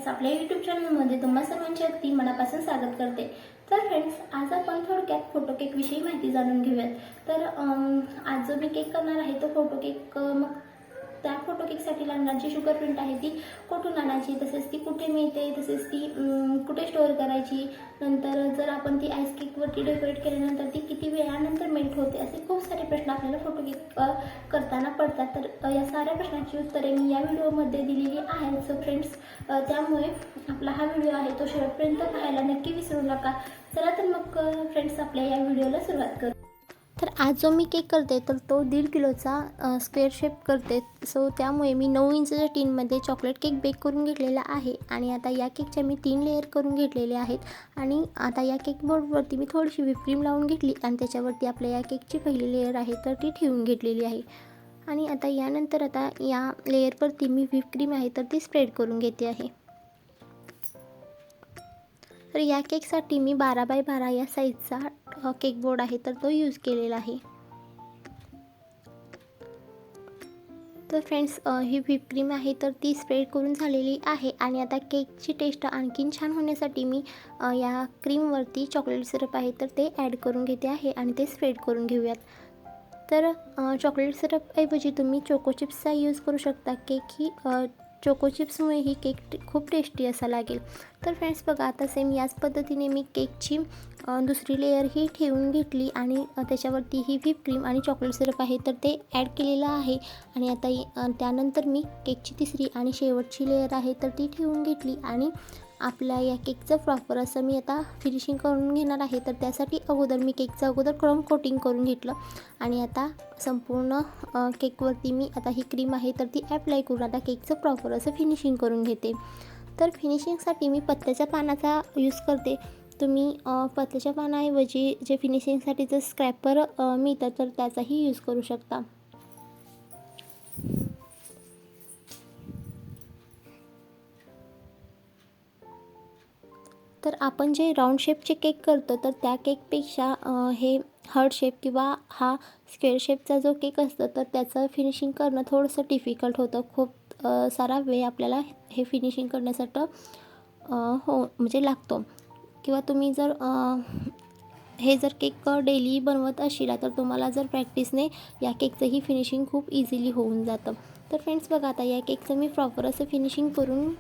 आपल्या यूट्यूब चॅनलमध्ये तुम्हा सर्वांचे अगदी मनापासून स्वागत करते। तर फ्रेंड्स, आज आपण थोडक्यात फोटो केक विषयी माहिती जाणून घेऊयात। तर आज जो मी केक करणार आहे तो फोटो केक, मग त्या फोटो केकसाठी लागणारी जी शुगर प्रिंट आहे ती कुठून आणायची, तसेच ती कुठे मिळते, तसेच ती कुठे स्टोअर करायची, नंतर जर आपण ती आईस केकवरती डेकोरेट केल्यानंतर ती किती वेळानंतर मेल्ट होते, असे खूप सारे प्रश्न आपल्याला फोटो केक करताना पडतात। तर या साऱ्या प्रश्नांची उत्तरे मी या व्हिडिओमध्ये दिलेली आहेत। सो फ्रेंड्स, त्यामुळे आपला हा व्हिडिओ आहे तो शेवटपर्यंत पाहायला नक्की विसरू नका। चला तर मग फ्रेंड्स, आपल्या या व्हिडिओला सुरुवात करू। तर आज जो मी केक करते तर तो 1.5 किलोचा स्क्वेअर शेप करते। सो त्यामुळे मी 9 इंचच्या टीनमध्ये चॉकलेट केक बेक करून घेतलेला आहे आणि आता या केकच्या मी 3 लेयर करून घेतलेले आहेत। आणि आता या केक बोर्डवरती मी थोडीशी व्हिप क्रीम लावून घेतली आणि त्याच्यावरती आपल्या या केकची पहिली लेयर आहे तर ती ठेवून घेतलेली आहे। आणि आता यानंतर आता या लेयरवरती मी व्हिप क्रीम आहे तर ती स्प्रेड करून घेते आहे। तर या केकसाठी मी 12 बाय 12 या साईजचा केक बोर्ड आहे तर तो यूज केलेला आहे। तर फ्रेंड्स, ही व्हिप क्रीम आहे तर ती स्प्रेड करून झालेली आहे आणि आता केकची टेस्ट आणखीन छान होण्यासाठी मी या क्रीमवरती चॉकलेट सिरप आहे तर ते ॲड करून घेते आहे आणि ते स्प्रेड करून घेऊयात। तर चॉकलेट सिरपऐवजी तुम्ही चोको चिप्सचा यूज करू शकता। केक ही चोको चिप्समुळे ही केक खूप टेस्टी असा लागेल। तर फ्रेंड्स बघा, आता सेम याच पद्धतीने मी केकची दुसरी लेयर ही ठेवून घेतली आणि त्याच्यावरती ही व्हिप क्रीम आणि चॉकलेट सिरप आहे तर ते ॲड केलेलं आहे। आणि आता त्यानंतर मी केकची तिसरी आणि शेवटची लेयर आहे तर ती ठेवून घेतली आणि आपल्या या केकचं प्रॉपर असं मी आता फिनिशिंग करून घेणार आहे। तर त्यासाठी मी केकचं क्रम कोटिंग करून घेतलं आणि आता संपूर्ण केकवरती मी आता ही क्रीम आहे तर ती ॲप्लाय करून आता केकचं प्रॉपर असं फिनिशिंग करून घेते। तर फिनिशिंगसाठी मी पत्त्याच्या पानाचा यूज करते। तुम्ही पत्त्याच्या पानाऐवजी जे फिनिशिंगसाठीचं स्क्रॅपर मिळतं तर त्याचाही यूज करू शकता। तर आपण जे राऊंड शेपचे केक करतो तर त्या केकपेक्षा हे हार्ट शेप किंवा हा स्क्वेअर शेपचा जो केक असतो तर त्याचं फिनिशिंग करणं थोडंसं डिफिकल्ट होतं। खूप सारा वेळ आपल्याला हे फिनिशिंग करण्यासाठी म्हणजे लागतो। किंवा तुम्ही जर हे केक डेली बनवत असाल तर तुम्हाला जर प्रॅक्टिसने या केकचंही फिनिशिंग खूप इझिली होऊन जातं। तर फ्रेंड्स बघा, आता या केकचं मी प्रॉपर असं फिनिशिंग करून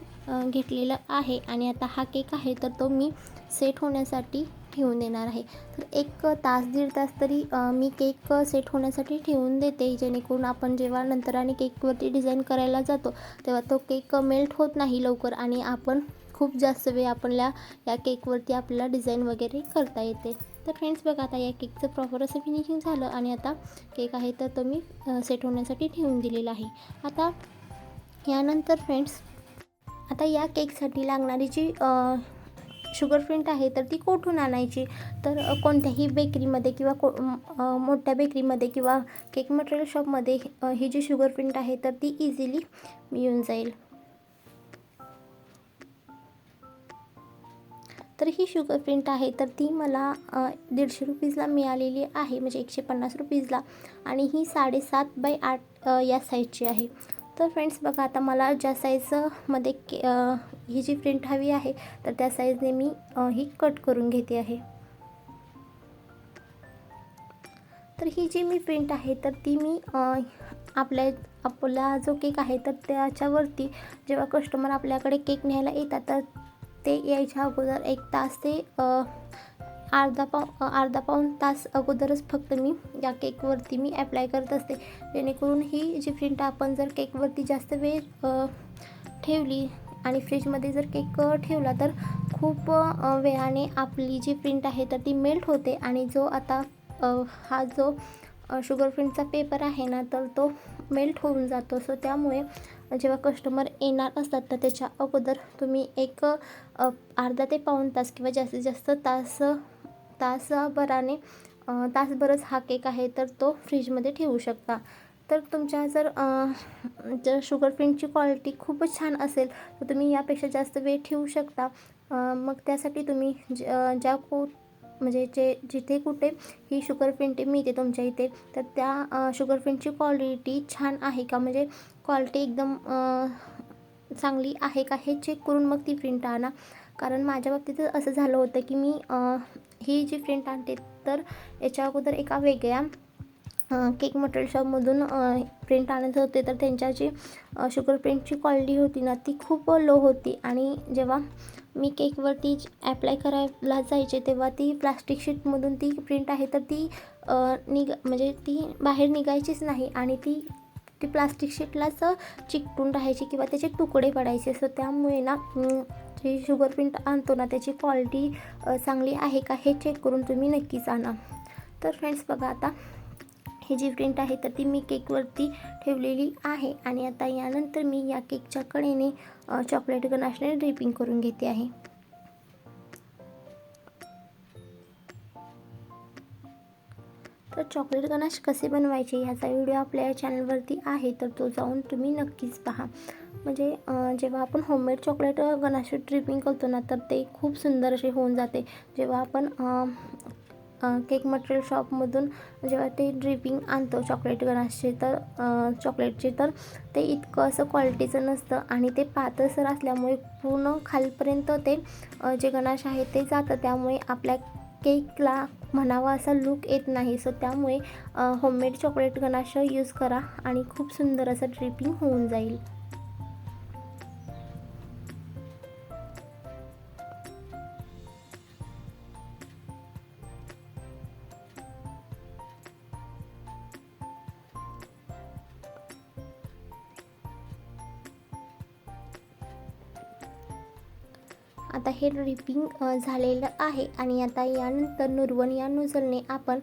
घेतलेलं आहे आणि आता हा केक आहे तर तो मी सेट होण्यासाठी ठेवून देणार आहे। तर 1 तास 1.5 तास तरी मी केक सेट होण्यासाठी ठेवून देते, जेणेकरून आपण जेव्हा नंतर आणि केकवरती डिझाईन करायला जातो तेव्हा तो केक मेल्ट होत नाही लवकर आणि आपण खूप जास्त वेळ आपल्या या केकवरती आपल्याला डिझाईन वगैरे करता येते। तर फ्रेंड्स बघा, आता या केकचं प्रॉपर असं फिनिशिंग झालं आणि आता केक आहे तर तो मी सेट होण्यासाठी ठेवून दिलेला आहे। आता यानंतर फ्रेंड्स, आता या केकसाठी लागणारी जी शुगर प्रिंट आहे तर ती कुठून आणायची, तर कोणत्याही बेकरीमध्ये किंवा मोठ्या बेकरीमध्ये किंवा केक मटेरियल शॉपमध्ये ही जी शुगर प्रिंट आहे तर ती इझिली मिळून जाईल। तर ही शुगर प्रिंट आहे तर ती मला 150 रुपीजला मिळालेली आहे, म्हणजे 150 रुपीजला, आणि ही 7.5 बाय 8 या साईजची आहे। तर फ्रेंड्स बघा, आता मला ज्या साईजमध्ये ही जी प्रिंट हवी आहे तर त्या साईजने मी ही कट करून घेते आहे। तर ही जी मी प्रिंट आहे तर ती मी आपला जो केक आहे तर त्याच्यावरती जेव्हा कस्टमर आपल्याकडे केक न्यायला येतात तर ते यायच्या अगोदर 1 तास ते अर्धा पाऊण तास अगोदरच फक्त मी या केकवरती मी ॲप्लाय करत असते, जेणेकरून ही जी प्रिंट आपण जर केकवरती जास्त वेळ ठेवली आणि फ्रीजमध्ये जर केक ठेवला तर खूप वेळाने आपली जी प्रिंट आहे तर ती मेल्ट होते आणि हा जो शुगर प्रिंटचा पेपर आहे ना तर तो मेल्ट होऊन जातो। सो त्यामुळे जेव्हा कस्टमर येणार असतात तर त्याच्या अगोदर तुम्ही एक अर्धा ते पाऊण तास किंवा जास्तीत जास्त तासभरच हा केक आहे तर तो फ्रीजमध्ये ठेवू शकता। तर तुमच्या जर शुगर प्रिंटची क्वालिटी खूपच छान असेल तर तुम्ही यापेक्षा जास्त वेळ ठेवू शकता। मग त्यासाठी तुम्ही जिथे कुठे ही शुगर प्रिंट मिळते तुमच्या इथे तर त्या शुगर प्रिंटची क्वालिटी छान आहे का, म्हणजे क्वालिटी एकदम चांगली आहे का हे चेक करून मग ती प्रिंट आणा. कारण माझ्या बाबतीत असं झालं होतं की मी ही जी प्रिंट आणते तर याच्या अगोदर एका वेगळ्या केक मटेरियल शॉपमधून प्रिंट आणत होते, तर त्यांच्या जी शुगर प्रिंटची क्वालिटी होती ना ती खूप लो होती. आणि जेव्हा मी केकवरती ॲप्लाय करायला जायचे तेव्हा ती प्लास्टिक शीटमधून ती प्रिंट आहे तर ती म्हणजे ती बाहेर निघायचीच नाही आणि ती प्लास्टिक शीटलाच चिकटून राहायची किंवा त्याचे तुकडे पडायचे. सो त्यामुळे ना जी शुगर प्रिंट आणतो ना त्याची क्वालिटी चांगली आहे का हे चेक करून तुम्ही नक्कीच आणा. तर फ्रेंड्स बघा, आता ही जी प्रिंट आहे तर ती मी केकवरती ठेवलेली आहे आणि आता यानंतर मी या केकच्या कडेने चॉकलेट गनाशने ड्रिपिंग करून घेते आहे. तर चॉकलेट गनाश कसे बनवायचे ह्याचा व्हिडिओ आपल्या या चॅनलवरती आहे, तर तो जाऊन तुम्ही नक्कीच पहा. म्हणजे जेव्हा आपण होममेड चॉकलेट गनाश ड्रिपिंग करतो ना तर ते खूप सुंदर असे होऊन जाते. जेव्हा आपण केक मटेरियल शॉपमधून जेव्हा ते ड्रिपिंग आणतो चॉकलेट गनाशचे तर चॉकलेटचे, तर ते इतकं असं क्वालिटीचं नसतं आणि ते पातळसर असल्यामुळे पूर्ण खालपर्यंत ते जे गनाश आहे ते जातं. त्यामुळे आपल्या केकला म्हणावा असा लूक येत नाही. सो त्यामुळे होममेड चॉकलेट गनाश यूज करा आणि खूप सुंदर असं ड्रिपिंग होऊन जाईल. आता हे ड्रिपिंग झालेलं आहे आणि आता यानंतर नुरवण या नोझलने आपण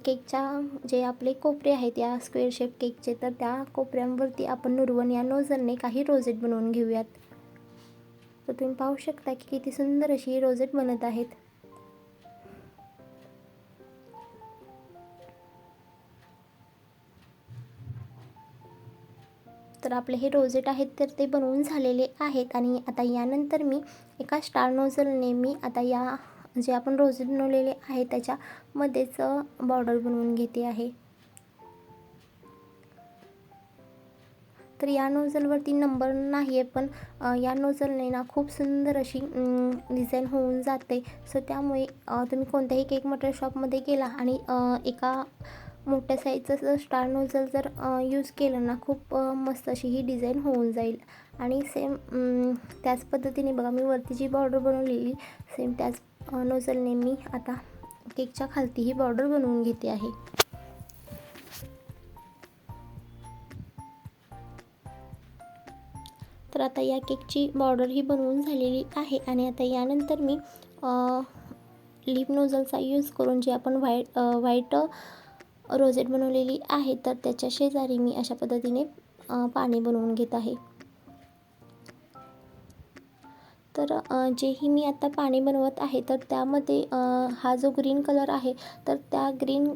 केकच्या जे आपले कोपरे आहेत या स्क्वेअर शेप केकचे, तर त्या कोपऱ्यांवरती आपण नुरवण या नोझलने काही रोजेट बनवून घेऊयात. तर तुम्ही पाहू शकता की किती सुंदर अशी रोजेट बनत आहेत. तर आपले हे रोजेट आहेत तर ते बनवून झालेले आहेत आणि आता यानंतर मी एका स्टार नोझलने मी आता या जे आपण रोजेट बनवलेले आहे त्याच्यामध्येच बॉर्डर बनवून घेते आहे. तर या नोझलवरती नंबर नाही आहे, पण या नोझलने ना खूप सुंदर अशी डिझाईन होऊन जाते. सो त्यामुळे तुम्ही कोणत्याही केक मटेरियल शॉपमध्ये गेला आणि एका मोठ्या साईजचं स्टार नोझल जर यूज केलं ना खूप मस्त अशी ही डिझाईन होऊन जाईल. आणि सेम त्याच पद्धतीने बघा मी वरती जी बॉर्डर बनवलेली सेम त्याच नोझलने मी आता केकच्या खालती ही बॉर्डर बनवून घेते आहे. तर आता या केकची बॉर्डर ही बनवून झालेली आहे आणि आता यानंतर मी लिप नोझलचा यूज करून जे आपण व्हाईट रोजेट बनवलेली आहे तर त्याच्या शेजारी मी अशा पद्धतीने पाणी बनवून घेत आहे. तर जेही मी आता पाणी बनवत आहे तर त्यामध्ये हा जो ग्रीन कलर आहे तर त्या ग्रीन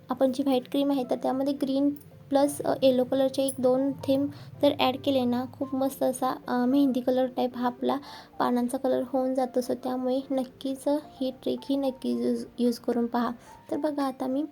आपण जी व्हाईट क्रीम आहे तर त्यामध्ये ग्रीन प्लस येलो कलरचे 1-2 थेंब जर ॲड केले ना खूप मस्त असा मेहंदी कलर टाईप हा आपला पानांचा कलर होऊन जातो. सो त्यामुळे नक्कीच ही ट्रिक ही नक्कीच यूज करून पहा. तर बघा आता मी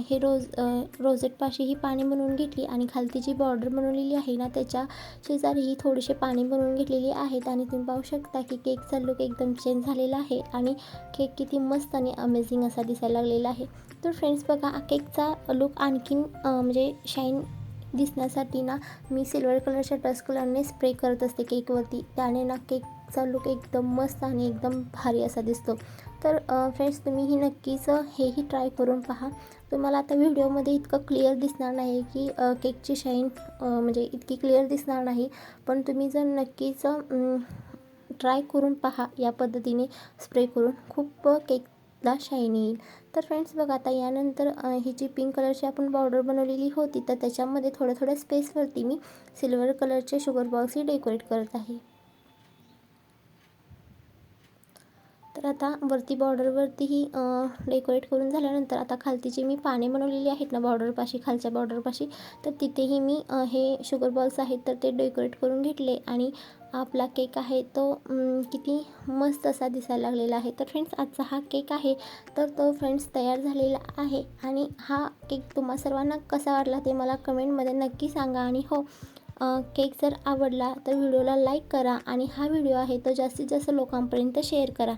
हे रोजेटपाशी ही पाणी बनवून घेतली आणि खालती जी बॉर्डर बनवलेली आहे ना त्याच्या शेजारीही थोडेसे पाणी बनवून घेतलेली आहेत आणि तुम्ही पाहू शकता की केकचा लुक एकदम चेंज झालेला आहे आणि केक किती मस्त आणि अमेझिंग असा दिसायला लागलेला आहे. तर फ्रेंड्स बघा केकचा लुक आणखीन म्हणजे शाईन दिसण्यासाठी ना मी सिल्वर कलरच्या डस्ट कलरने स्प्रे करत असते केकवरती. त्याने ना केकचा लुक एकदम मस्त आणि एकदम भारी असा दिसतो. तर फ्रेंड्स तुम्ही ही नक्कीच हेही ट्राय करून पहा. तुम्हाला आता व्हिडिओमध्ये इतकं क्लिअर दिसणार नाही की केकची शाईन म्हणजे इतकी क्लिअर दिसणार नाही, पण तुम्ही जर नक्कीच ट्राय करून पहा या पद्धतीने स्प्रे करून खूप केकला शाईन येईल. तर फ्रेंड्स बघा आता यानंतर ही जी पिंक कलरची आपण बॉर्डर बनवलेली होती तर त्याच्यामध्ये थोड्या थोड्या स्पेसवरती मी सिल्वर कलरचे शुगर बॉल्सही डेकोरेट करत आहे. तर आता वरती बॉर्डरवरतीही डेकोरेट करून झाल्यानंतर आता खालती जी मी पाने बनवलेली आहेत ना बॉर्डरपाशी खालच्या बॉर्डरपाशी तर तिथेही मी हे शुगर बॉल्स आहेत तर ते डेकोरेट करून घेतले आणि आपला केक आहे तो किती मस्त असा दिसायला लागलेला आहे. तर फ्रेंड्स आजचा हा केक आहे तर तो फ्रेंड्स तयार झालेला आहे आणि हा केक तुम्हा सर्वांना कसा वाटला ते मला कमेंटमध्ये नक्की सांगा. आणि हो, केक जर आवडला तर व्हिडिओला लाईक करा आणि हा व्हिडिओ आहे तो जास्तीत जास्त लोकांपर्यंत शेअर करा.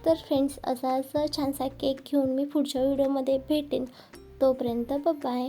तर फ्रेंड्स, असाच छानसा केक घेऊन मी पुढच्या व्हिडिओमध्ये भेटेन. तोपर्यंत बाय.